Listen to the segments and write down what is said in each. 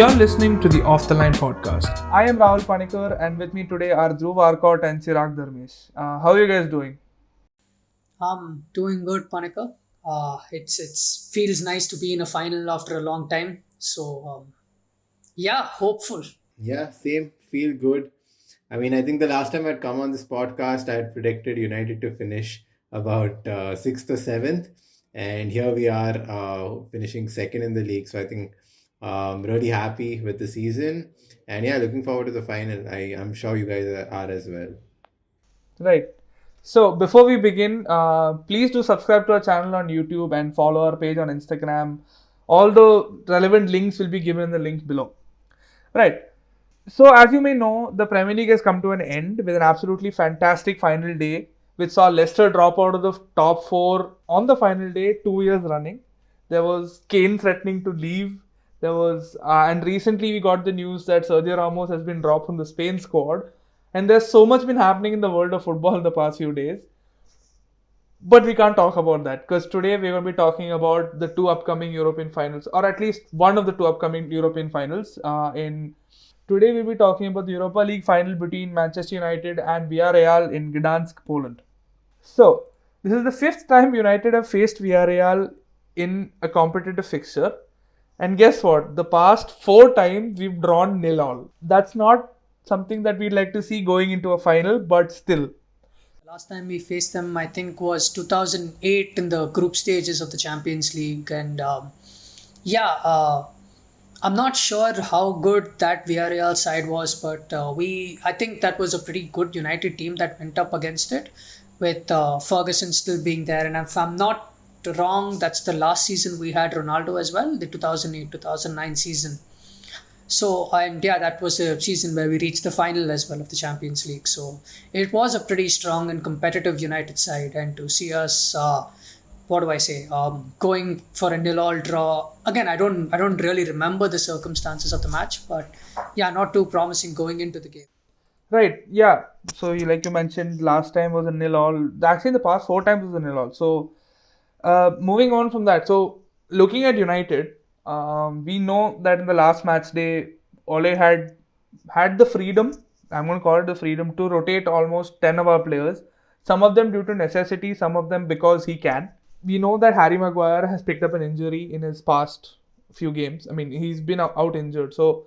You're listening to the Off the Line podcast. I am Rahul Panikar, and with me today are Dhruv Arcot and Chirag Dharmesh. How are you guys doing? I'm doing good, Panika. It's feels nice to be in a final after a long time. So hopeful. Yeah, same. Feel good. I mean, I think the last time I'd come on this podcast, I had predicted United to finish about sixth or seventh, and here we are finishing second in the league. So I think really happy with the season, and yeah, looking forward to the final. I'm sure you guys are as well. Right. So, before we begin, please do subscribe to our channel on YouTube and follow our page on Instagram. All the relevant links will be given in the link below. Right. So, as you may know, the Premier League has come to an end with an absolutely fantastic final day, which saw Leicester drop out of the top four on the final day 2 years running. There was Kane threatening to leave. And recently we got the news that Sergio Ramos has been dropped from the Spain squad. And there's so much been happening in the world of football in the past few days. But we can't talk about that because today we're going to be talking about the two upcoming European finals, or at least one of the two upcoming European finals. In Today we'll be talking about the Europa League final between Manchester United and Villarreal in Gdansk, Poland. So this is the fifth time United have faced Villarreal in a competitive fixture, and guess what? The past four times we've drawn nil all. That's not something that we'd like to see going into a final, but still. The last time we faced them, I think, was 2008 in the group stages of the Champions League, and yeah, I'm not sure how good that Villarreal side was, but I think that was a pretty good United team that went up against it, with Ferguson still being there. And if I'm not wrong, that's the last season we had Ronaldo as well, the 2008-2009 season. So, and yeah, that was a season where we reached the final as well of the Champions League. So it was a pretty strong and competitive United side, and to see us, what do I say, going for a nil-all draw again. I don't really remember the circumstances of the match, but yeah, not too promising going into the game. Right, yeah. So, like you mentioned, last time was a nil all. Actually, the past four times was a nil all. So, moving on from that, so looking at United, we know that in the last match day, Ole had the freedom. I'm going to call it the freedom to rotate almost 10 of our players. Some of them due to necessity, some of them because he can. We know that Harry Maguire has picked up an injury in his past few games. I mean, he's been out injured. So,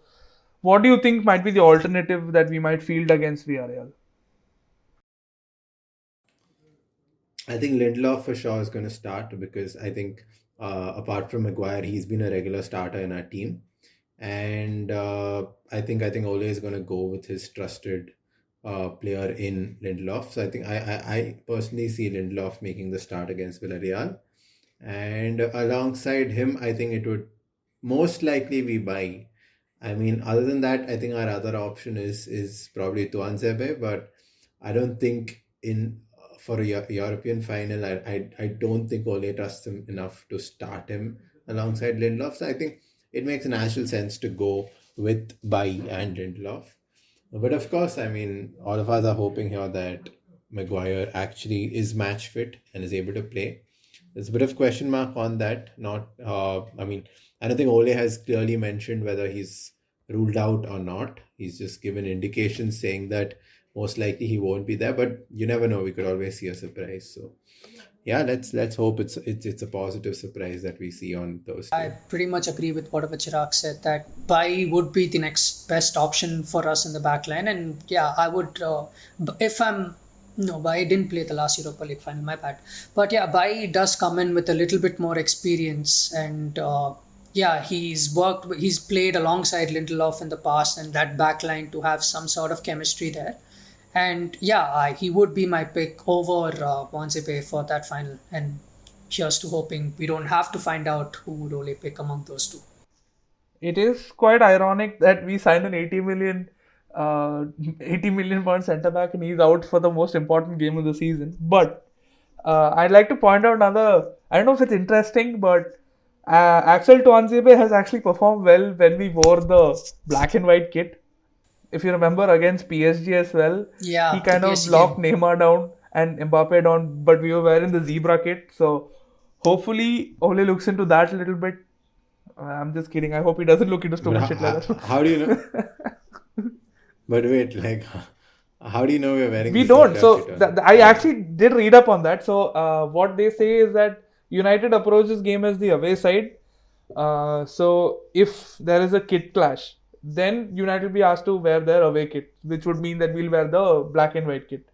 what do you think might be the alternative that we might field against Villarreal? I think Lindelof for sure is going to start because I think apart from Maguire, he's been a regular starter in our team, and I think Ole is going to go with his trusted player in Lindelof. So I think I personally see Lindelof making the start against Villarreal, and alongside him, I think it would most likely be by. I mean, other than that, I think our other option is probably Tuan Zebe, but I don't think in for a European final, I don't think Ole trusts him enough to start him alongside Lindelof. So I think it makes natural sense to go with Bai and Lindelof. But of course, I mean, all of us are hoping here that Maguire actually is match fit and is able to play. There's a bit of question mark on that. Not, I mean, I don't think Ole has clearly mentioned whether he's ruled out or not. He's just given indications saying that most likely he won't be there, but you never know. We could always see a surprise. So yeah, let's hope it's a positive surprise that we see on I Thursday. pretty much agree with whatever Chirag said, that Bai would be the next best option for us in the back line. And yeah, I would, if I'm, no, Bai didn't play the last Europa League final, my bad. But yeah, Bai does come in with a little bit more experience, and yeah, he's played alongside Lindelof in the past, and that back line to have some sort of chemistry there. And yeah, he would be my pick over Wanzepe for that final. And here's to hoping we don't have to find out who would only pick among those two. It is quite ironic that we signed an 80 million pound centre back and he's out for the most important game of the season. But I'd like to point out another. I don't know if it's interesting, but Axel Tuanzebe has actually performed well when we wore the black and white kit. If you remember against PSG as well, he Yeah, the kind of PSG locked game. Neymar down and Mbappe down, but we were wearing the zebra kit. So hopefully Ole looks into that a little bit. I'm just kidding. I hope he doesn't look into But stupid shit like how do you know? that. But wait, like, how do you know we're wearing We the same don't. jersey So to our I final? actually did read up on that. So what they say is that United approach this game as the away side. So if there is a kit clash, then United will be asked to wear their away kit, which would mean that we'll wear the black and white kit.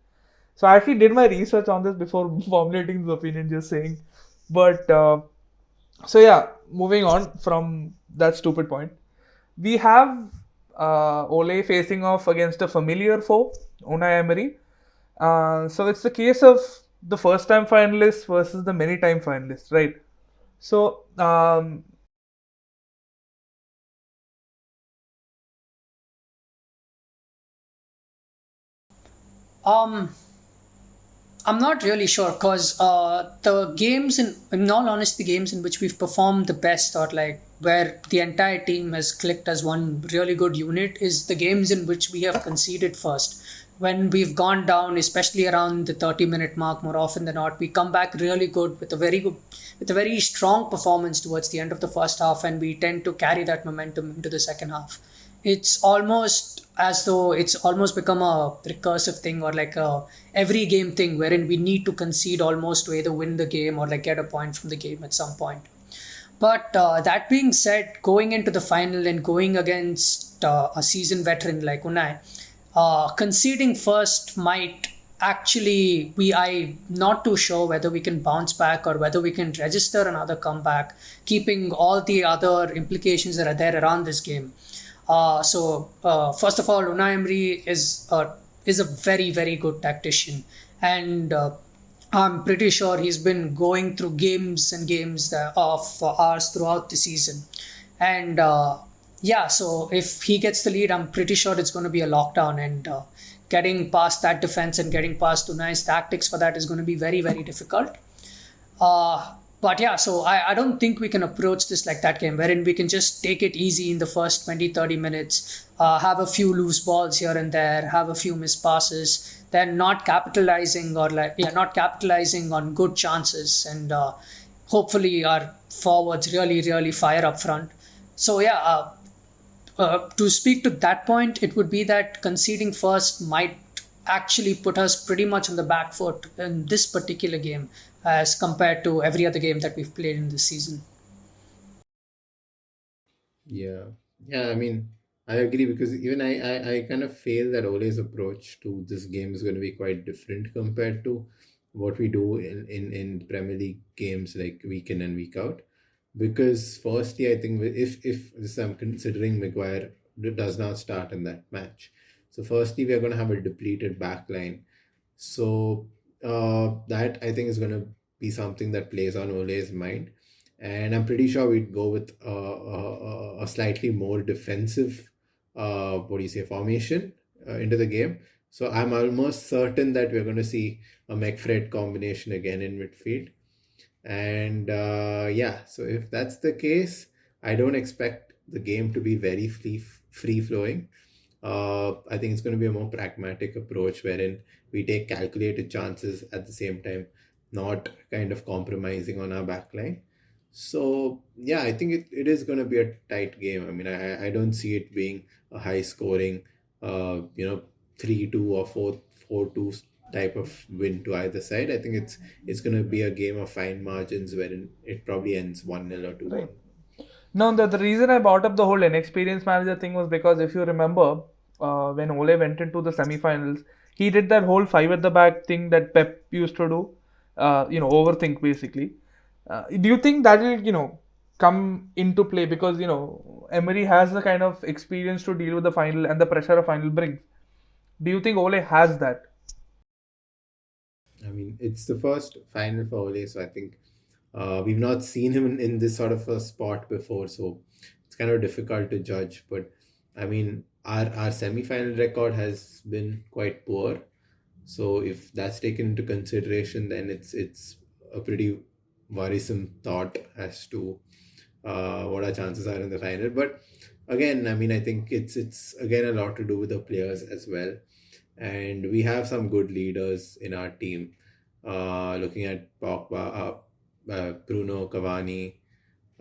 So I actually did my research on this before formulating the opinion, just saying. But so yeah, moving on from that stupid point, we have Ole facing off against a familiar foe, Unai Emery. So it's the case of the first time finalists versus the many time finalists, right? So Um, I'm not really sure because the games, in all honesty, the games in which we've performed the best or like where the entire team has clicked as one really good unit is the games in which we have conceded first. When we've gone down, especially around the 30-minute mark, more often than not, we come back really good, with a very strong performance towards the end of the first half, and we tend to carry that momentum into the second half. It's almost as though it's almost become a recursive thing or like a every game thing wherein we need to concede almost to either win the game or like get a point from the game at some point. But that being said, going into the final and going against a seasoned veteran like Unai, conceding first might actually be I not too sure whether we can bounce back or whether we can register another comeback, keeping all the other implications that are there around this game. First of all, Unai Emery is a very good tactician, and I'm pretty sure he's been going through games and games of ours throughout the season, and yeah. So if he gets the lead, I'm pretty sure it's going to be a lockdown, and getting past that defense and getting past Unai's tactics for that is going to be very difficult. But yeah, so I don't think we can approach this like that game, wherein we can just take it easy in the first 20-30 minutes, have a few loose balls here and there, have a few missed passes, then not capitalizing or like, yeah, not capitalizing on good chances. And hopefully our forwards really fire up front. So yeah, to speak to that point, it would be that conceding first might actually put us pretty much on the back foot in this particular game as compared to every other game that we've played in this season. Yeah, yeah. I mean, I agree because even I kind of feel that Ole's approach to this game is going to be quite different compared to what we do in Premier League games like week in and week out. Because firstly, I think if this I'm considering Maguire does not start in that match. So firstly, we are going to have a depleted back line. So that I think is going to be something that plays on Ole's mind, and I'm pretty sure we'd go with a slightly more defensive, what do you say, formation into the game. So I'm almost certain that we're going to see a McFred combination again in midfield. And yeah, so if that's the case, I don't expect the game to be very free flowing. I think it's going to be a more pragmatic approach wherein we take calculated chances at the same time, not kind of compromising on our backline. So yeah, I think it is going to be a tight game. I mean, I don't see it being a high scoring, uh, you know, 3-2 or 4-2 type of win to either side. I think it's going to be a game of fine margins wherein it probably ends 1-0 or 2-1. right. No, the reason I brought up the whole inexperienced manager thing was because if you remember, when Ole went into the semi-finals, he did that whole five at the back thing that Pep used to do, overthink basically. Do you think that will, come into play because, Emery has the kind of experience to deal with the final and the pressure a final brings? Do you think Ole has that? I mean, it's the first final for Ole, so I think we've not seen him in this sort of a spot before, so it's kind of difficult to judge. But I mean, our semi-final record has been quite poor, so if that's taken into consideration, then it's a pretty worrisome thought as to what our chances are in the final. But again, I mean, I think it's again a lot to do with the players as well, and we have some good leaders in our team. Looking at Pogba, Bruno, Cavani,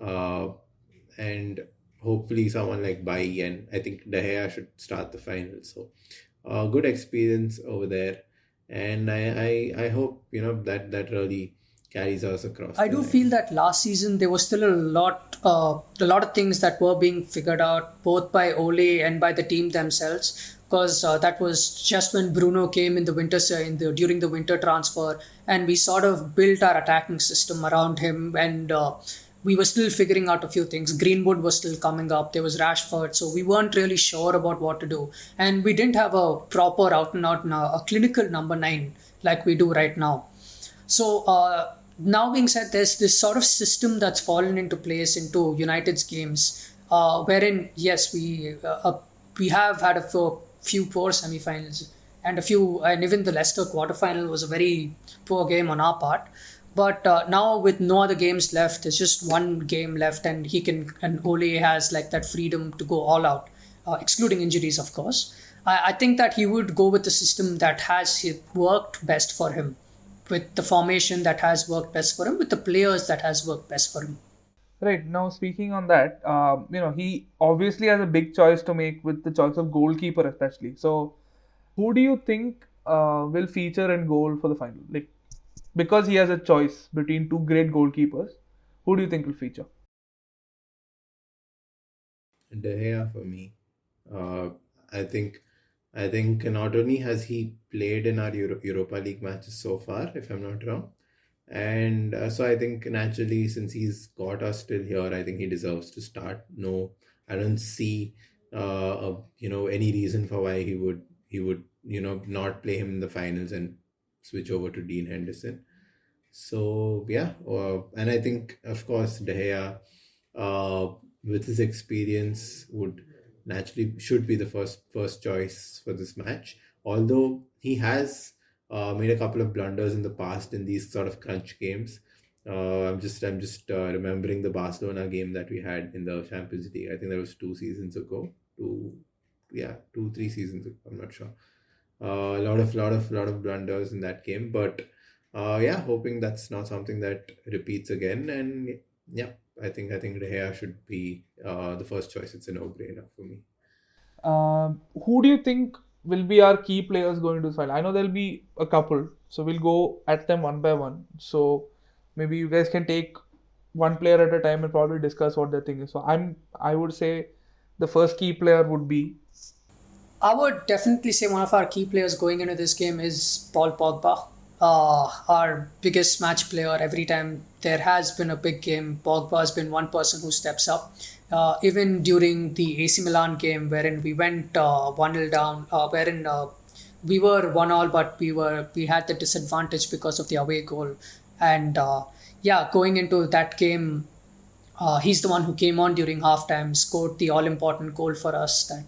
uh, and hopefully someone like Bai, and I think De Gea should start the final. So good experience over there, and I hope that really carries us across I the do feel line. that last season there was still a lot of things that were being figured out both by Ole and by the team themselves. Because that was just when Bruno came in the during the winter transfer, and we sort of built our attacking system around him, and we were still figuring out a few things. Greenwood was still coming up. There was Rashford, so we weren't really sure about what to do, and we didn't have a proper out and out a clinical number nine like we do right now. So now being said, there's this sort of system that's fallen into place into United's games, wherein yes, we have had few poor semi-finals and even the Leicester quarterfinal was a very poor game on our part. But now with no other games left, there's just one game left, and Ole has like that freedom to go all out, excluding injuries, of course. I think that he would go with the system that has worked best for him, with the formation that has worked best for him, with the players that has worked best for him. Right. Now, speaking on that, he obviously has a big choice to make with the choice of goalkeeper, especially. So, who do you think will feature in goal for the final? Like, because he has a choice between two great goalkeepers, who do you think will feature? De Gea for me. Uh, I think I think not only has he played in our Europa League matches so far, if I'm not wrong, and so I think naturally since he's got us still here, I think he deserves to start. No, I don't see any reason for why he would not play him in the finals and switch over to Dean Henderson. So yeah, and I think of course De Gea, with his experience, would naturally should be the first choice for this match. Although he has made a couple of blunders in the past in these sort of crunch games. I'm just remembering the Barcelona game that we had in the Champions League. I think that was 2 seasons ago. Yeah, 3 seasons ago. I'm not sure. A lot of blunders in that game, but yeah, hoping that's not something that repeats again. And yeah, I think De Gea should be the first choice. It's a no-brainer for me. Who do you think will be our key players going to the final? I know there'll be a couple, so we'll go at them one by one. So maybe you guys can take one player at a time and probably discuss what their thing is. So I would say the first key player would be I would definitely say one of our key players going into this game is Paul Pogba, our biggest match player. Every time there has been a big game, Pogba has been one person who steps up. Even during the AC Milan game, wherein we went 1-0 down, wherein we were 1-1, but we had the disadvantage because of the away goal. And yeah, going into that game, he's the one who came on during halftime, scored the all important goal for us that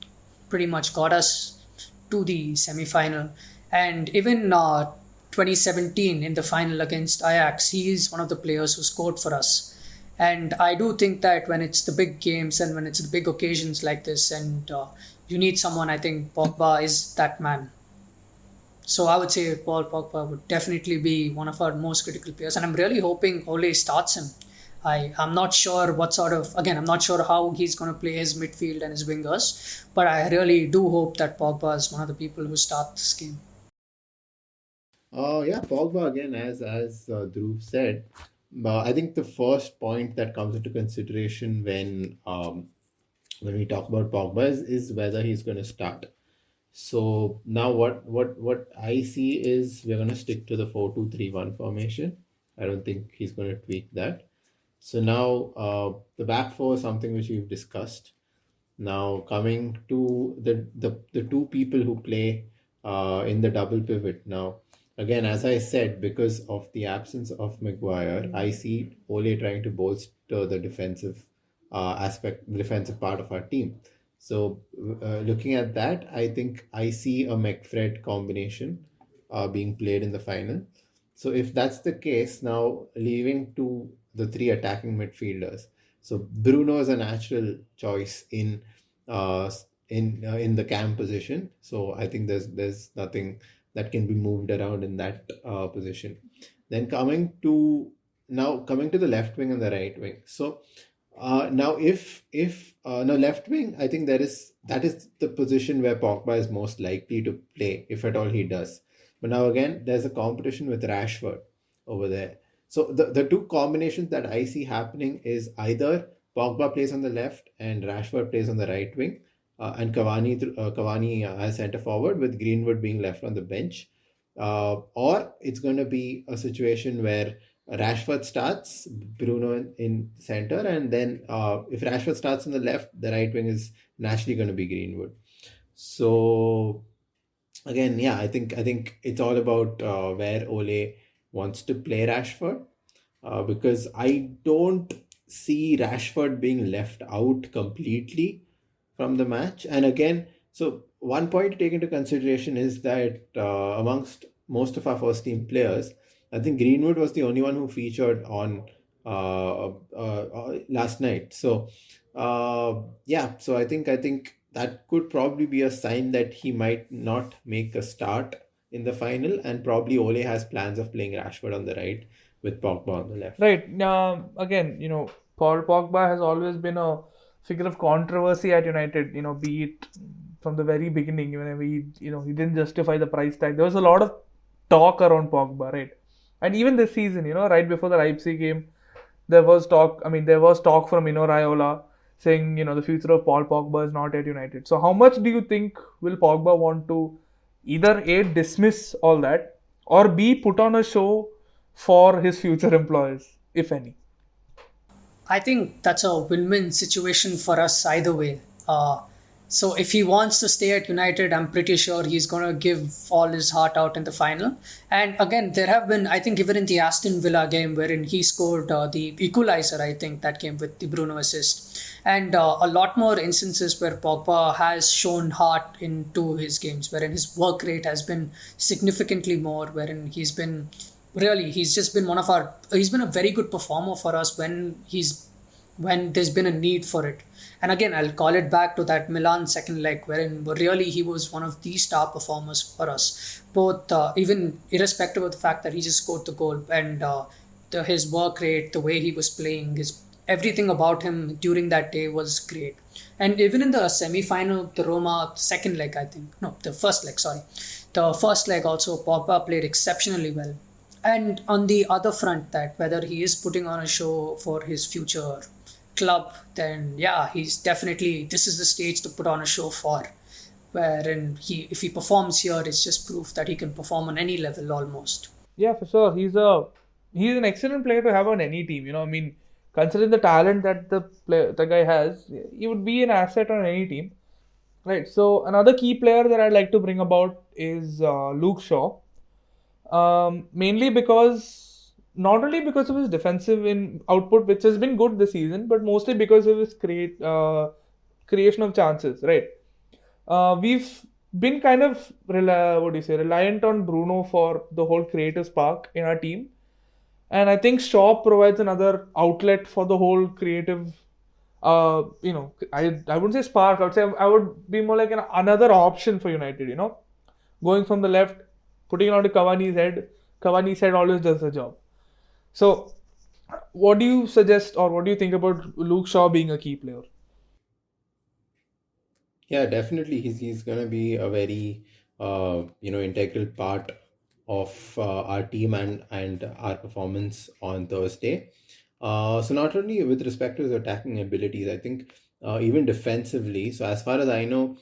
pretty much got us to the semi final. And even 2017 in the final against Ajax, he is one of the players who scored for us. And I do think that when it's the big games and when it's the big occasions like this, and you need someone, I think Pogba is that man. So I would say Paul Pogba would definitely be one of our most critical players, and I'm really hoping Ole starts him. I'm not sure I'm not sure how he's going to play his midfield and his wingers, but I really do hope that Pogba is one of the people who start this game. Yeah, Pogba again, as Dhruv said. I think the first point that comes into consideration when we talk about Pogba is whether he's going to start. So now what I see is we're going to stick to the 4-2-3-1 formation. I don't think he's going to tweak that. So now the back four is something which we've discussed. Now coming to the two people who play in the double pivot. Now again, as I said, because of the absence of Maguire, I see Ole trying to bolster the defensive part of our team. So looking at that, I think I see a McFred combination being played in the final. So if that's the case, now leaving to the three attacking midfielders. So Bruno is a natural choice uh, in the cam position. So I think there's nothing that can be moved around in that position. Then coming to the left wing and the right wing. So Now, if no left wing, I think that is the position where Pogba is most likely to play, if at all he does. But now again, there's a competition with Rashford over there. So the two combinations that I see happening is either Pogba plays on the left and Rashford plays on the right wing, and Cavani as centre forward with Greenwood being left on the bench, or it's going to be a situation where Rashford starts, Bruno in center, and then if Rashford starts on the left, the right wing is naturally going to be Greenwood. So again, yeah, I think it's all about where Ole wants to play Rashford, because I don't see Rashford being left out completely from the match. And again, so one point to take into consideration is that amongst most of our first team players, I think Greenwood was the only one who featured on last night. So yeah, so I think that could probably be a sign that he might not make a start in the final, and probably Ole has plans of playing Rashford on the right with Pogba on the left. Right. Again, Paul Pogba has always been a figure of controversy at United, be it from the very beginning, whenever he didn't justify the price tag. There was a lot of talk around Pogba, right? And even this season, right before the Leipzig game, there was talk. I mean, there was talk from Raiola saying, the future of Paul Pogba is not at United. So, how much do you think will Pogba want to either A, dismiss all that, or B, put on a show for his future employers, if any? I think that's a win-win situation for us either way. So if he wants to stay at United, I'm pretty sure he's going to give all his heart out in the final. And again, there have been, I think, even in the Aston Villa game wherein he scored the equalizer, I think that came with the Bruno assist. And a lot more instances where Pogba has shown heart into his games, wherein his work rate has been significantly more, wherein he's just been he's been a very good performer for us when there's been a need for it. And again, I'll call it back to that Milan second leg, wherein really he was one of the star performers for us, both even irrespective of the fact that he just scored the goal, and his work rate, the way he was playing, his everything about him during that day was great. And even in the semi-final, the Roma second leg, I think, no, the first leg, sorry, the first leg also, Pogba played exceptionally well. And on the other front, that whether he is putting on a show for his future club, then yeah, he's definitely, this is the stage to put on a show for. Wherein if he performs here, it's just proof that he can perform on any level almost. Yeah, for sure. He's an excellent player to have on any team. I mean, considering the talent that the guy has, he would be an asset on any team. Right. So another key player that I'd like to bring about is Luke Shaw. Mainly because not only because of his defensive in output, which has been good this season, but mostly because of his creation of chances. Right. We've been kind of reliant on Bruno for the whole creative spark in our team, and I think Shaw provides another outlet for the whole creative. I wouldn't say spark. I would say I would be more like another option for United. Going from the left, putting it onto Cavani's head. Cavani's head always does the job. So, what do you suggest, or what do you think about Luke Shaw being a key player? Yeah, definitely. He's gonna be a very integral part of our team and our performance on Thursday. So not only with respect to his attacking abilities, I think even defensively. So as far as I know,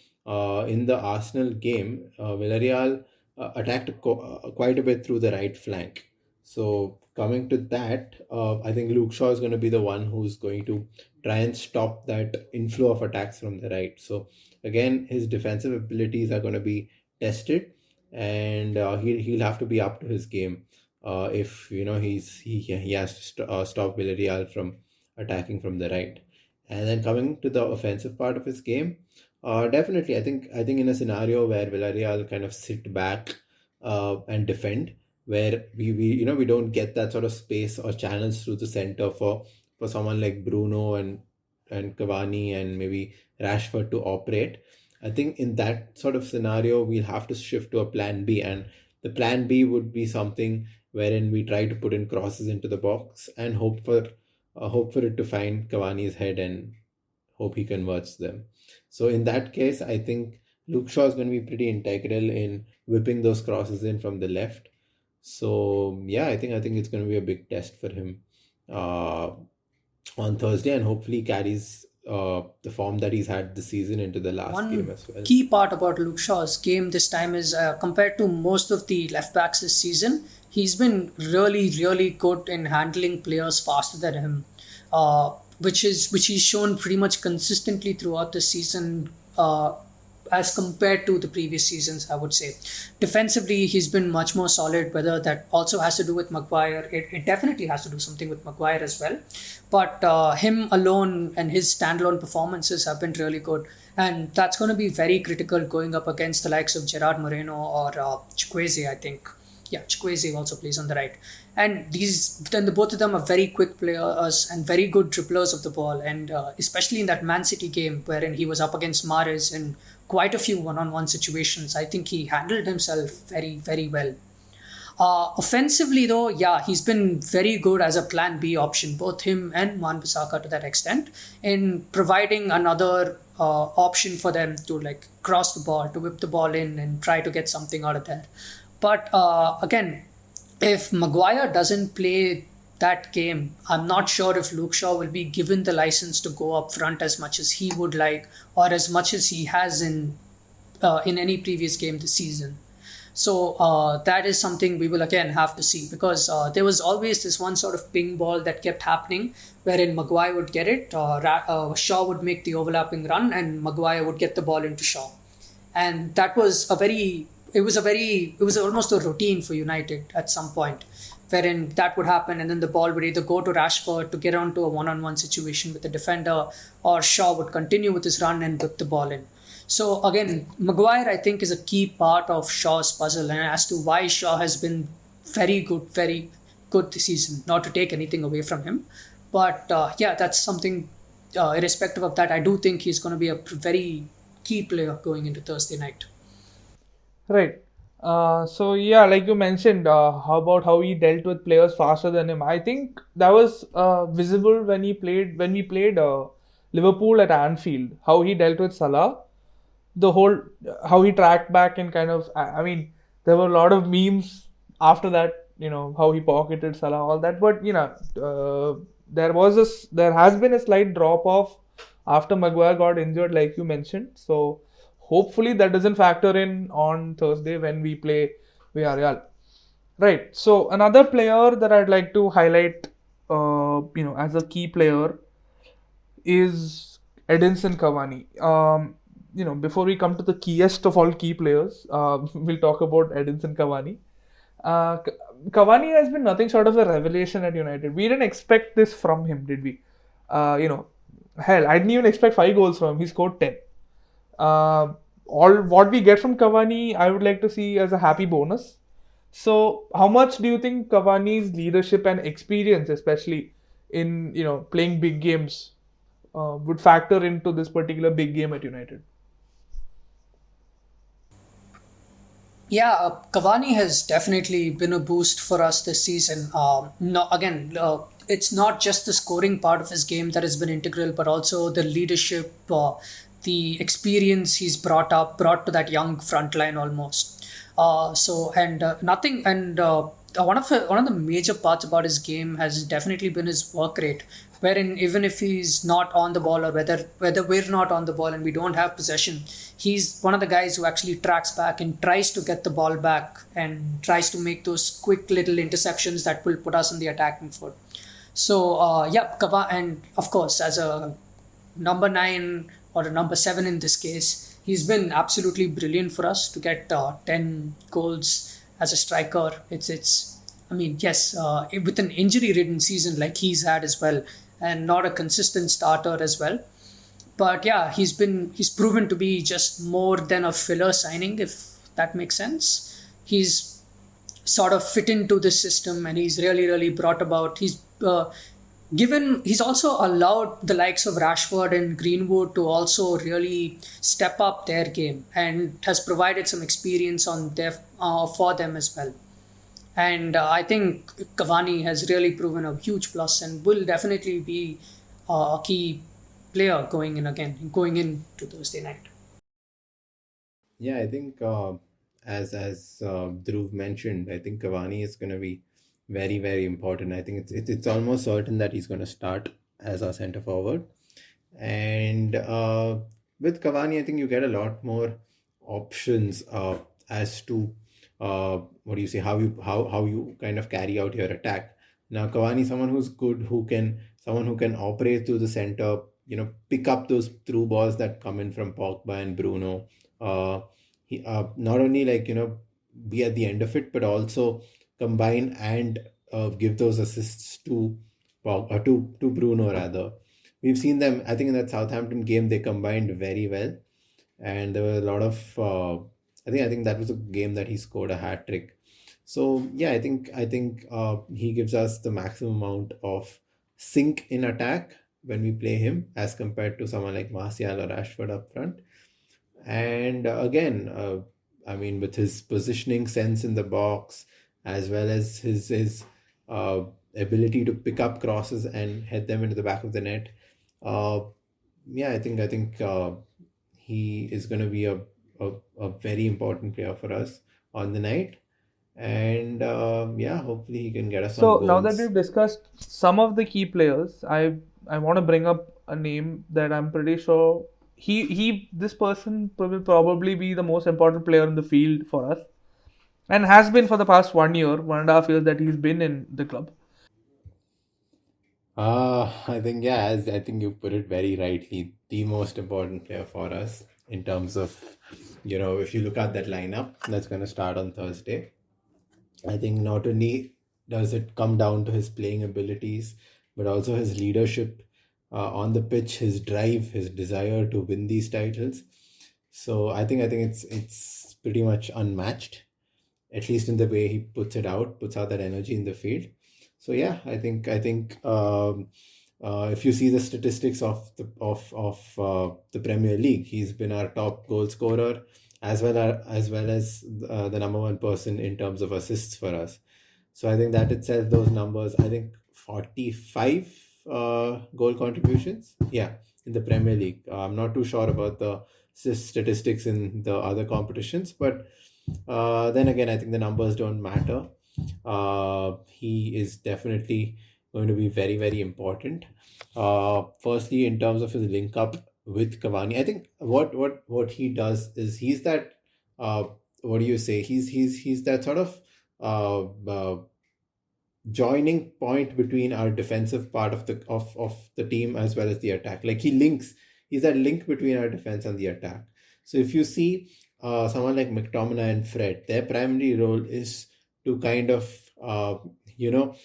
in the Arsenal game, Villarreal attacked quite a bit through the right flank. So coming to that, I think Luke Shaw is going to be the one who's going to try and stop that inflow of attacks from the right. So again, his defensive abilities are going to be tested, and he'll have to be up to his game if he has to stop Villarreal from attacking from the right. And then coming to the offensive part of his game, definitely I think in a scenario where Villarreal kind of sit back and defend, where we don't get that sort of space or channels through the center for someone like Bruno and Cavani and maybe Rashford to operate. I think in that sort of scenario, we'll have to shift to a plan B, and the plan B would be something wherein we try to put in crosses into the box and hope for hope for it to find Cavani's head and hope he converts them. So in that case, I think Luke Shaw is going to be pretty integral in whipping those crosses in from the left. So yeah, I think it's going to be a big test for him uh, on Thursday, and hopefully carries the form that he's had this season into the last game One as well. key part about Luke Shaw's game this time is compared to most of the left backs this season, he's been really, really good in handling players faster than him, which he's shown pretty much consistently throughout the season. As compared to the previous seasons, I would say. Defensively, he's been much more solid. Whether that also has to do with Maguire, it definitely has to do something with Maguire as well. But him alone and his standalone performances have been really good. And that's going to be very critical going up against the likes of Gerard Moreno or Chukwueze, I think. Yeah, Chukwueze also plays on the right. And both of them are very quick players and very good dribblers of the ball. And especially in that Man City game wherein he was up against Mahrez in quite a few one-on-one situations, I think he handled himself very, very well. Offensively, though, yeah, he's been very good as a plan B option, both him and Wan-Bissaka to that extent, in providing another option for them to like cross the ball, to whip the ball in and try to get something out of there. But again, if Maguire doesn't play that game, I'm not sure if Luke Shaw will be given the license to go up front as much as he would like, or as much as he has in any previous game this season. So that is something we will again have to see, because there was always this one sort of ping ball that kept happening wherein Maguire would get it, Shaw would make the overlapping run and Maguire would get the ball into Shaw. And that was it was almost a routine for United at some point, wherein that would happen and then the ball would either go to Rashford to get onto a one-on-one situation with the defender, or Shaw would continue with his run and whip the ball in. So again, Maguire, I think, is a key part of Shaw's puzzle, and as to why Shaw has been very good this season. Not to take anything away from him, but yeah, that's something. Irrespective of that, I do think he's going to be a very key player going into Thursday night. Right. So yeah, like you mentioned, how about how he dealt with players faster than him? I think that was visible when we played Liverpool at Anfield. How he dealt with Salah, the whole how he tracked back and kind of. I mean, there were a lot of memes after that. How he pocketed Salah, all that. But there has been a slight drop off after Maguire got injured, like you mentioned. So hopefully that doesn't factor in on Thursday when we play Villarreal. Right. So another player that I'd like to highlight, as a key player is Edinson Cavani. Before we come to the keyest of all key players, we'll talk about Edinson Cavani. Uh, K- Cavani has been nothing short of a revelation at United. We didn't expect this from him, did we? Uh, you know, Hell, I didn't even expect 5 goals from him. He scored 10. All what we get from Cavani, I would like to see as a happy bonus. So, how much do you think Cavani's leadership and experience, especially in playing big games, would factor into this particular big game at United? Yeah, Cavani has definitely been a boost for us this season. No, again, it's not just the scoring part of his game that has been integral, but also the leadership, the experience he's brought to that young front line almost. So and nothing and one of the major parts about his game has definitely been his work rate, wherein even if he's not on the ball, or whether we're not on the ball and we don't have possession, he's one of the guys who actually tracks back and tries to get the ball back and tries to make those quick little interceptions that will put us in the attacking foot. So yeah, and of course, as a number nine or a number seven in this case, he's been absolutely brilliant for us to get 10 goals as a striker. It's I mean, yes, with an injury-ridden season like he's had as well, and not a consistent starter as well. But yeah, he's proven to be just more than a filler signing, if that makes sense. He's sort of fit into this system, and he's really brought about. He's also allowed the likes of Rashford and Greenwood to also really step up their game, and has provided some experience on their for them as well. And I think Cavani has really proven a huge plus and will definitely be a key player going into Thursday night. Yeah, I think as Dhruv mentioned, I think Cavani is going to be very important. I think it's almost certain that he's going to start as our center forward. And with Cavani, I think you get a lot more options as to what do you say, how you kind of carry out your attack. Now, Cavani, someone who's good, someone who can operate through the center, pick up those through balls that come in from Pogba and Bruno. Uh, he not only be at the end of it, but also combine and give those assists to to Bruno rather. We've seen them, I think in that Southampton game, they combined very well. And there were a lot of, I think that was a game that he scored a hat trick. So yeah, I think he gives us the maximum amount of sync in attack when we play him as compared to someone like Martial or Rashford up front. And again, I mean, with his positioning sense in the box, as well as his uh, ability to pick up crosses and head them into the back of the net, uh, yeah, I think he is going to be a very important player for us on the night. And yeah, hopefully he can get us some So now that goals. we've discussed some of the key players, I want to bring up a name that I'm pretty sure this person will probably be the most important player in the field for us, and has been for the past 1 year, 1.5 years that he's been in the club. I think, yeah, as I think you put it very rightly, the most important player for us in terms of, if you look at that lineup that's going to start on Thursday, I think not only does it come down to his playing abilities, but also his leadership on the pitch, his drive, his desire to win these titles. So I think it's pretty much unmatched, at least in the way he puts out that energy in the field. So yeah, I think if you see the statistics of the Premier League, he's been our top goal scorer as well as the number one person in terms of assists for us. So I think that itself, those numbers, I think 45 goal contributions. Yeah, in the Premier League. I'm not too sure about the statistics in the other competitions, but then again, I think the numbers don't matter. He is definitely going to be very important. Firstly, in terms of his link up with Cavani, I think what he does is he's that. Uh, what do you say? He's that sort of joining point between our defensive part of the team as well as the attack. Like he's that link between our defense and the attack. So if you see someone like McTominay and Fred, their primary role is to kind of you know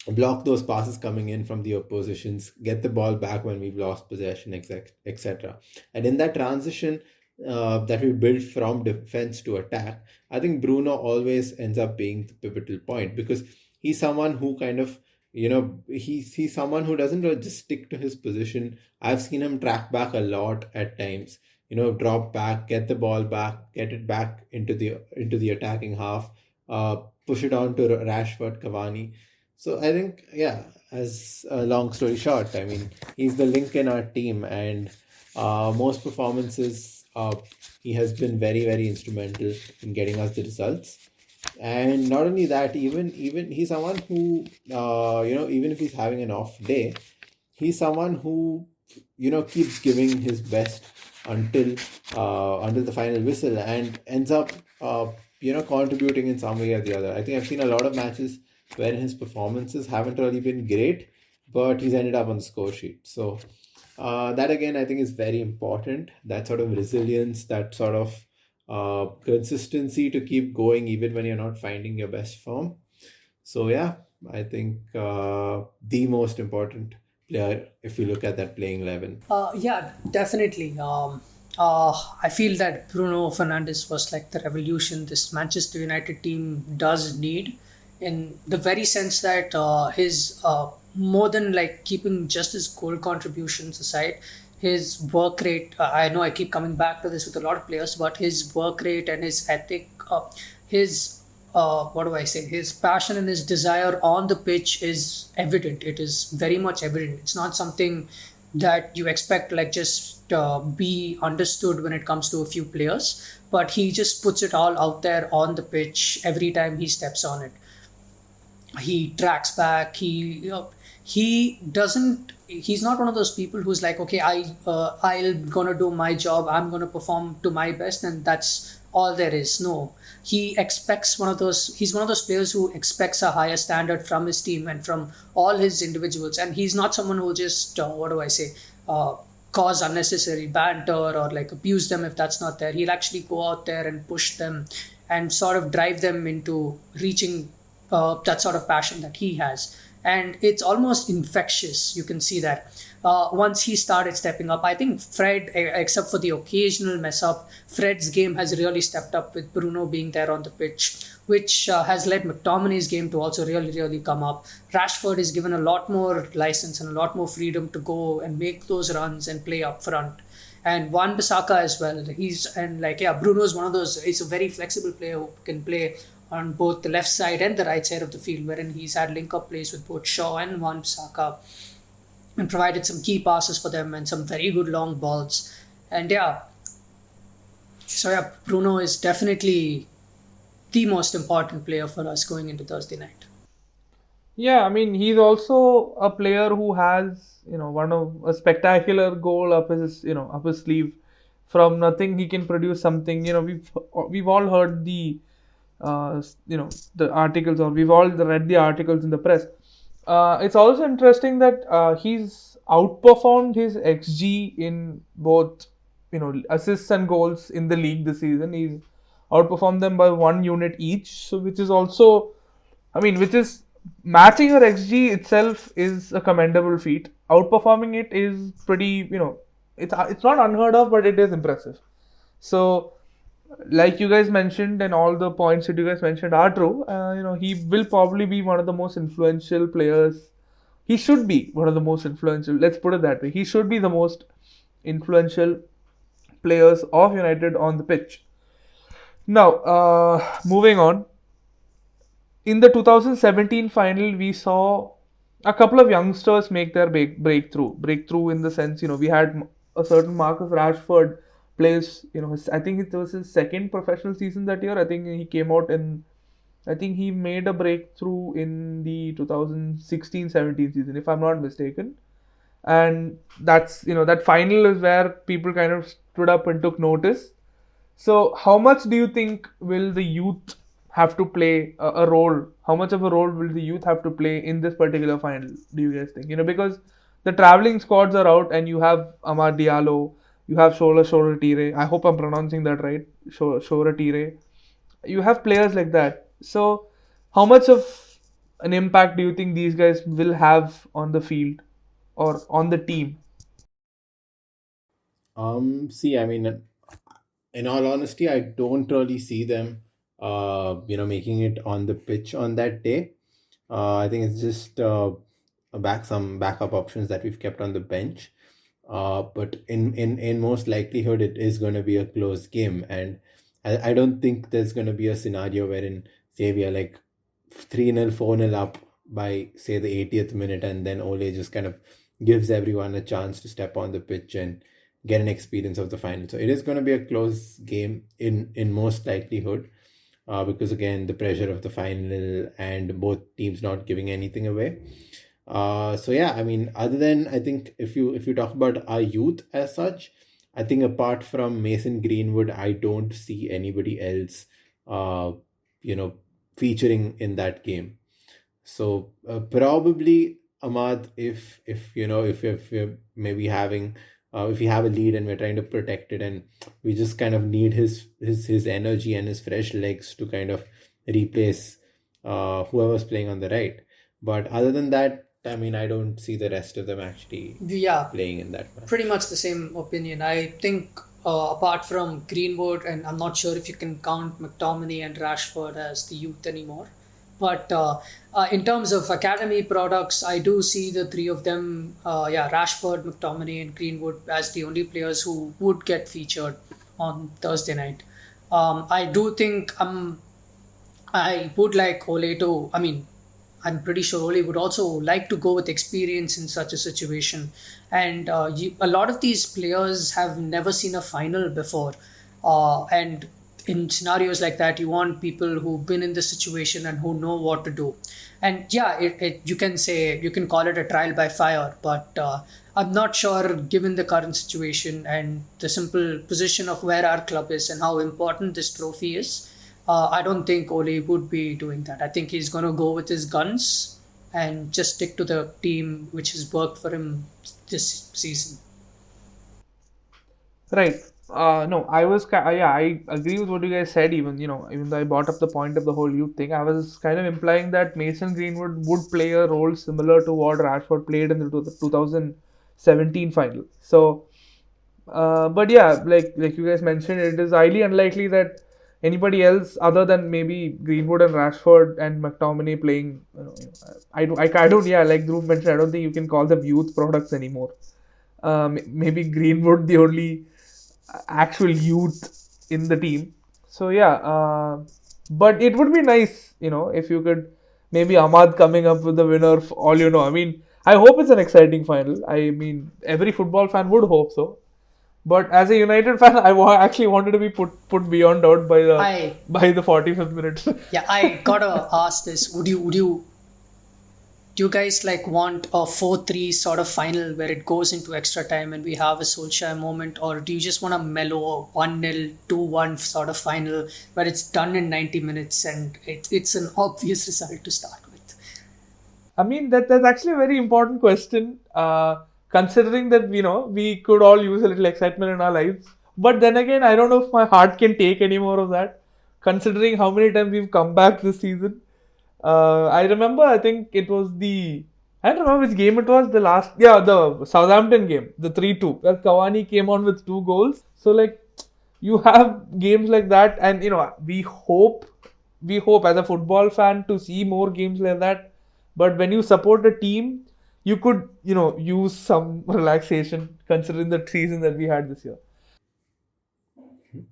block those passes coming in from the oppositions, get the ball back when we've lost possession, etc. And in that transition that we build from defense to attack, I think Bruno always ends up being the pivotal point because he's someone who kind of he's someone who doesn't really just stick to his position. I've seen him track back a lot at times. Drop back, get the ball back, get it back into the attacking half, push it on to Rashford, Cavani. So I think, yeah, as a long story short, I mean, he's the link in our team, and most performances, he has been very instrumental in getting us the results. And not only that, even he's someone who, even if he's having an off day, he's someone who keeps giving his best until the final whistle and ends up contributing in some way or the other. I think I've seen a lot of matches where his performances haven't really been great, but he's ended up on the score sheet. So that again, I think is very important. That sort of resilience, that sort of consistency to keep going even when you're not finding your best form. So yeah, I think the most important player if you look at that playing 11. Yeah, definitely. I feel that Bruno Fernandes was like the revolution this Manchester United team does need, in the very sense that his more than like keeping just his goal contributions aside, his work rate. I know I keep coming back to this with a lot of players, but his work rate and his ethic, his what do I say? His passion and his desire on the pitch is evident. It is very much evident. It's not something that you expect like just be understood when it comes to a few players, but he just puts it all out there on the pitch every time he steps on it. He tracks back. He doesn't. He's not one of those people who's like, okay, I'll gonna do my job. I'm gonna perform to my best, and that's all there is. No, he expects one of those. He's one of those players who expects a higher standard from his team and from all his individuals. And he's not someone who will just what do I say, cause unnecessary banter or like abuse them if that's not there. He'll actually go out there and push them and sort of drive them into reaching that sort of passion that he has. And it's almost infectious. You can see that. Once he started stepping up, I think Fred, except for the occasional mess up, Fred's game has really stepped up with Bruno being there on the pitch, which has led McTominay's game to also really, really come up. Rashford is given a lot more license and a lot more freedom to go and make those runs and play up front. And Wan Bissaka as well. Bruno's one of those. He's a very flexible player who can play on both the left side and the right side of the field, wherein he's had link-up plays with both Shaw and Wan Bissaka and provided some key passes for them and some very good long balls. And Bruno is definitely the most important player for us going into Thursday night. Yeah, I mean, he's also a player who has, a spectacular goal up his sleeve. From nothing, he can produce something. We've all heard the articles, or we've all read the articles in the press. It's also interesting that he's outperformed his XG in both, assists and goals in the league this season. He's outperformed them by 1 unit each. So, which is matching your XG itself is a commendable feat. Outperforming it is pretty, it's not unheard of, but it is impressive. So, like you guys mentioned, and all the points that you guys mentioned are true. He will probably be one of the most influential players. He should be one of the most influential. Let's put it that way. He should be the most influential players of United on the pitch. Now, moving on. In the 2017 final, we saw a couple of youngsters make their breakthrough. Breakthrough in the sense, we had a certain Marcus Rashford plays, I think it was his second professional season that year. I think he came out I think he made a breakthrough in the 2016-17 season, if I'm not mistaken. And that's, that final is where people kind of stood up and took notice. So, how much do you think will the youth have to play a role? How much of a role will the youth have to play in this particular final? Do you guys think? Because the traveling squads are out, and you have Amad Diallo, you have Shola Tire. I hope I'm pronouncing that right. Shola Tire. You have players like that. So, how much of an impact do you think these guys will have on the field or on the team? See, I mean, in all honesty, I don't really see them, making it on the pitch on that day. I think it's just some backup options that we've kept on the bench. But in most likelihood, it is going to be a close game, and I don't think there's going to be a scenario wherein, say, we are like 3-0, 4-0 up by, say, the 80th minute, and then Ole just kind of gives everyone a chance to step on the pitch and get an experience of the final. So it is going to be a close game in most likelihood, because again, the pressure of the final and both teams not giving anything away. So yeah, I mean, other than, I think if you talk about our youth as such, I think apart from Mason Greenwood, I don't see anybody else, featuring in that game. So probably Ahmad, if we're maybe having, if we have a lead and we're trying to protect it, and we just kind of need his energy and his fresh legs to kind of replace whoever's playing on the right. But other than that, I mean, I don't see the rest of them actually playing in that match. Pretty much the same opinion. I think apart from Greenwood, and I'm not sure if you can count McTominay and Rashford as the youth anymore. But in terms of academy products, I do see the three of them, Rashford, McTominay, and Greenwood as the only players who would get featured on Thursday night. I do think I would like Ole to, I mean, I'm pretty sure Ole would also like to go with experience in such a situation. And a lot of these players have never seen a final before. And in scenarios like that, you want people who've been in the situation and who know what to do. And yeah, you can say, you can call it a trial by fire, but I'm not sure, given the current situation and the simple position of where our club is and how important this trophy is. I don't think Ole would be doing that. I think he's going to go with his guns and just stick to the team which has worked for him this season. Right. No, yeah, I agree with what you guys said. Even though I brought up the point of the whole youth thing, I was kind of implying that Mason Greenwood would play a role similar to what Rashford played in the 2017 final. So, but yeah, like you guys mentioned, it is highly unlikely that anybody else other than maybe Greenwood and Rashford and McTominay playing. I don't. Yeah, like Dhruv mentioned, I don't think you can call them youth products anymore. Maybe Greenwood the only actual youth in the team. So yeah, but it would be nice, if you could maybe Ahmad coming up with the winner. For all you know, I mean, I hope it's an exciting final. I mean, every football fan would hope so. But as a United fan, actually wanted to be put beyond doubt by the I 45th minute. Yeah, I gotta ask this. Would you do you guys like want a 4-3 sort of final where it goes into extra time and we have a Solskjaer moment, or do you just want a mellow 1-0, 2-1 sort of final where it's done in 90 minutes and it's an obvious result to start with? I mean that's actually a very important question. Considering that we could all use a little excitement in our lives, but then again, I don't know if my heart can take any more of that. Considering how many times we've come back this season, I remember. I think it was the. I don't remember which game it was. The last, yeah, the Southampton game, the 3-2, where Cavani came on with 2 goals. So like, you have games like that, and we hope as a football fan to see more games like that. But when you support a team, you could use some relaxation considering the season that we had this year.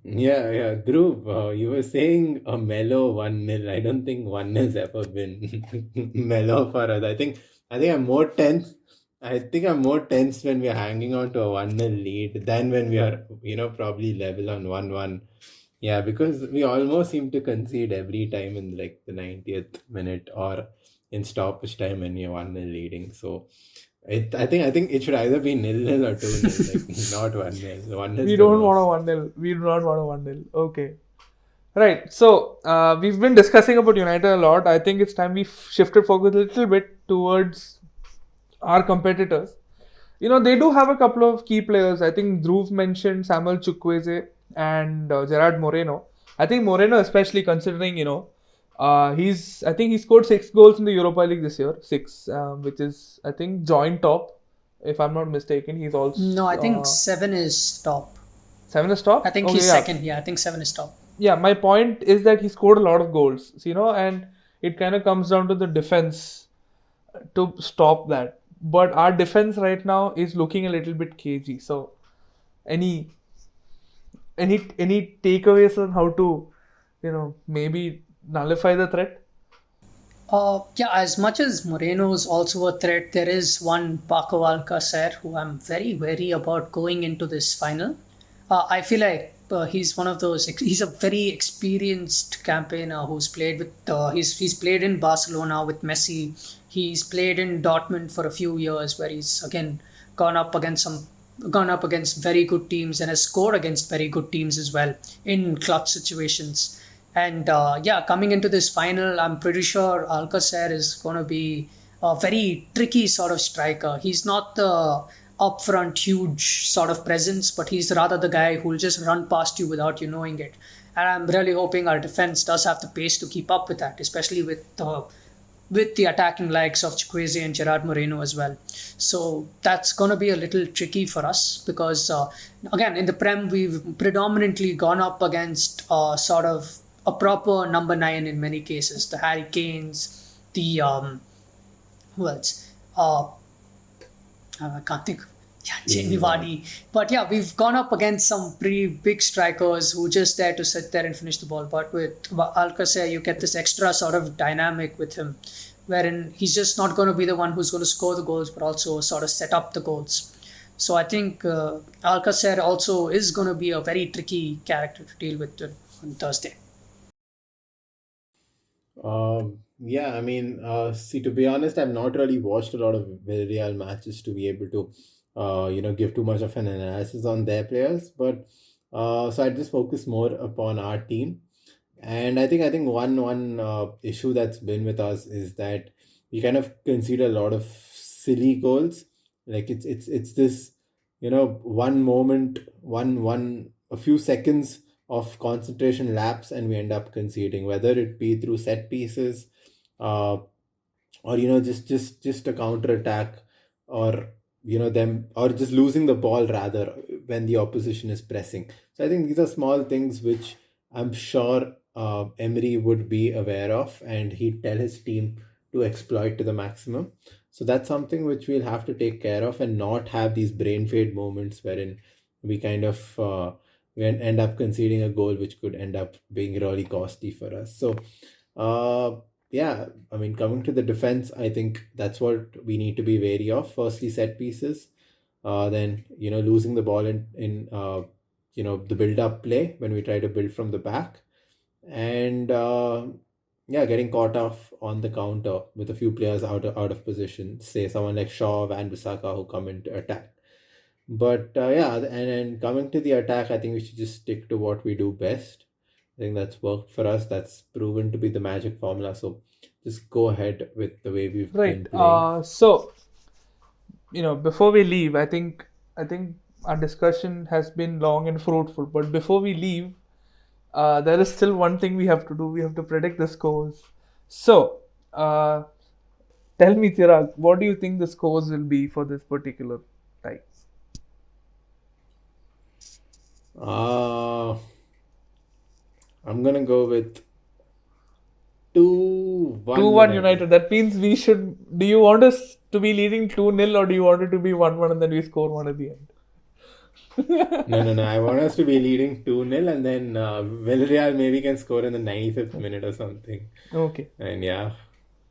Yeah, yeah. Dhruv, you were saying a mellow 1-0. I don't think 1-0's ever been mellow for us. I think I'm more tense. I think I'm more tense when we're hanging on to a 1-0 lead than when we are, probably level on 1-1. Yeah, because we almost seem to concede every time in like the 90th minute or in stoppage time when you're 1-0 leading. So I think it should either be 0-0 or 2-0, like not 1-0. 1-0 We is the don't want a worst. 1-0. We do not want a 1-0. Okay. Right. So we've been discussing about United a lot. I think it's time we shifted focus a little bit towards our competitors. They do have a couple of key players. I think Dhruv mentioned Samuel Chukwueze and Gerard Moreno. I think Moreno, especially considering, I think he scored 6 goals in the Europa League this year. Six, which is, I think, joint top, if I'm not mistaken. He's also No, I think 7 is top. seven is I top. think Okay, he's yeah. second. Yeah, I think 7 is top. Yeah, my point is that he scored a lot of goals, and it kind of comes down to the defense to stop that. But our defense right now is looking a little bit cagey. So, any any takeaways on how to, maybe nullify the threat? Yeah, as much as Moreno is also a threat, there is one Paco Alcacer who I'm very wary about going into this final. I feel like he's one of those. He's a very experienced campaigner who's played with. He's played in Barcelona with Messi. He's played in Dortmund for a few years, where he's again gone up against some gone up against very good teams and has scored against very good teams as well in clutch situations. And yeah, coming into this final, I'm pretty sure Alcacer is going to be a very tricky sort of striker. He's not the upfront, huge sort of presence, but he's rather the guy who'll just run past you without you knowing it. And I'm really hoping our defense does have the pace to keep up with that, especially with the attacking likes of Chukwueze and Gerard Moreno as well. So that's going to be a little tricky for us because, again, in the Prem, we've predominantly gone up against sort of a proper number 9 in many cases. The Harry Kanes, the who else? I can't think. Yeah, Jamie Vardy. But yeah, we've gone up against some pretty big strikers who just there to sit there and finish the ball. But with Alcacer, you get this extra sort of dynamic with him, wherein he's just not going to be the one who's going to score the goals, but also sort of set up the goals. So I think Alcacer also is going to be a very tricky character to deal with on Thursday. Yeah, I mean, see, to be honest, I've not really watched a lot of Villarreal matches to be able to, give too much of an analysis on their players. But so I just focus more upon our team. And I think one issue that's been with us is that we kind of concede a lot of silly goals. Like it's this, one moment, a few seconds of concentration lapse, and we end up conceding, whether it be through set pieces, uh, or just a counter attack, or them, or just losing the ball rather when the opposition is pressing. So I think these are small things which I'm sure Emery would be aware of, and he'd tell his team to exploit to the maximum. So that's something which we'll have to take care of, and not have these brain fade moments wherein we kind of we end up conceding a goal which could end up being really costly for us. So uh, yeah, I mean, coming to the defense, I think that's what we need to be wary of. Firstly, set pieces, then losing the ball in the build up play when we try to build from the back, and yeah, getting caught off on the counter with a few players out of position, say someone like Shaw, Van Bissaka, who come into attack. But yeah, and coming to the attack, I think we should just stick to what we do best. I think that's worked for us. That's proven to be the magic formula. So just go ahead with the way we've Right. been playing. So before we leave, I think our discussion has been long and fruitful. But before we leave, there is still one thing we have to do. We have to predict the scores. So, tell me, Chirag, what do you think the scores will be for this particular tie? Uh, I'm gonna go with 2-1 2-1 United. United. That means we should. Do you want us to be leading 2-0, or do you want it to be 1-1 and then we score one at the end? No, no, no. I want us to be leading 2-0, and then Villarreal maybe can score in the 95th minute or something. Okay, And yeah,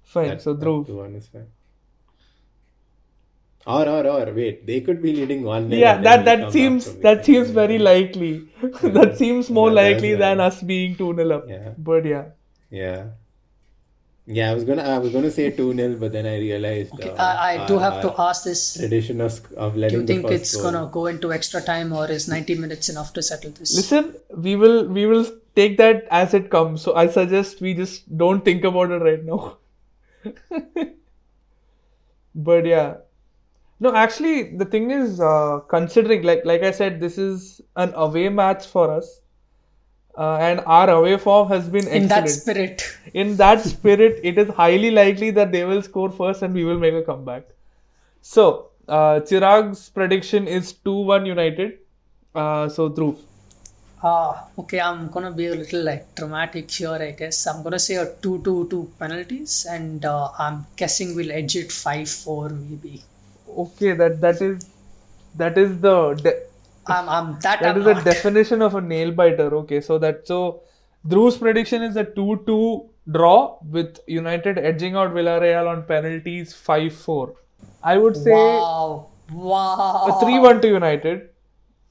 fine. So, that Dhruv. 2-1 is fine. Or wait, they could be leading 1-0 Yeah, and then that we that come back seems from that behind. seems very likely. Yeah, That seems more that is likely than right. us being 2-0 up. Yeah, But yeah. yeah. Yeah, I was gonna say 2-0, but then I realized Okay, I do have our to ask this. tradition of Do you letting the think first it's goal. gonna go into extra time, or is 90 minutes enough to settle this? Listen, we will take that as it comes. So I suggest we just don't think about it right now. But yeah. No, actually, the thing is, considering like I said, this is an away match for us, and our away form has been In that excellent. spirit. In that spirit, it is highly likely that they will score first and we will make a comeback. So, Chirag's prediction is 2-1 United. So, Dhruv. Okay, I'm gonna be a little like dramatic here, I guess. I'm gonna say a 2-2 penalties, and I'm guessing we'll edge it 5-4 maybe. Okay, that is I'm the not. definition of a nail biter. Okay, so Dhruv's prediction is a 2-2 draw with United edging out Villarreal on penalties 5-4. I would say Wow. a 3-1 Wow. to United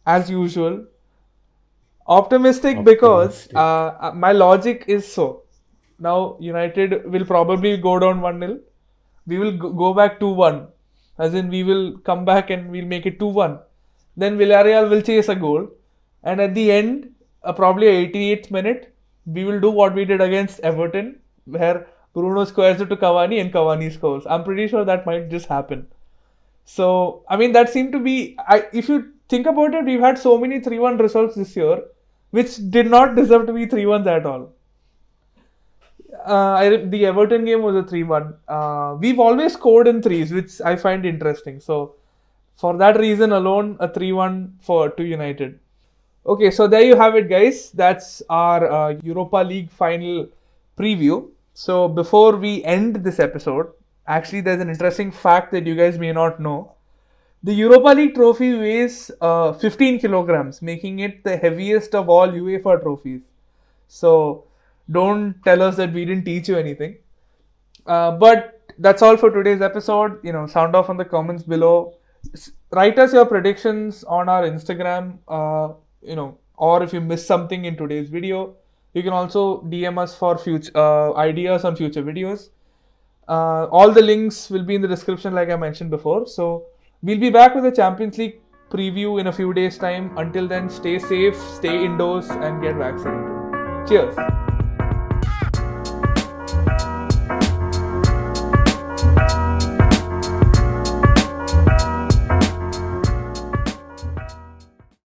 as usual. Optimistic because Optimistic. my logic is so. Now United will probably go down 1-0. We will go back 2-1. As in we will come back and we'll make it 2-1. Then Villarreal will chase a goal. And at the end, probably 88th minute, we will do what we did against Everton, where Bruno squares it to Cavani and Cavani scores. I'm pretty sure that might just happen. So, I mean, that seemed to be. If you think about it, we've had so many 3-1 results this year, which did not deserve to be 3-1s at all. The Everton game was a 3-1. We've always scored in threes, which I find interesting. So, for that reason alone, a 3-1 to United. Okay, so there you have it, guys. That's our Europa League Final preview. So, before we end this episode, actually, there's an interesting fact that you guys may not know. The Europa League trophy weighs 15 kilograms, making it the heaviest of all UEFA trophies. So don't tell us that we didn't teach you anything. But that's all for today's episode. Sound off in the comments below. Write us your predictions on our Instagram. Or if you missed something in today's video, you can also DM us for future ideas on future videos. All the links will be in the description, like I mentioned before. So we'll be back with a Champions League preview in a few days' time. Until then, stay safe, stay indoors, and get vaccinated. Cheers.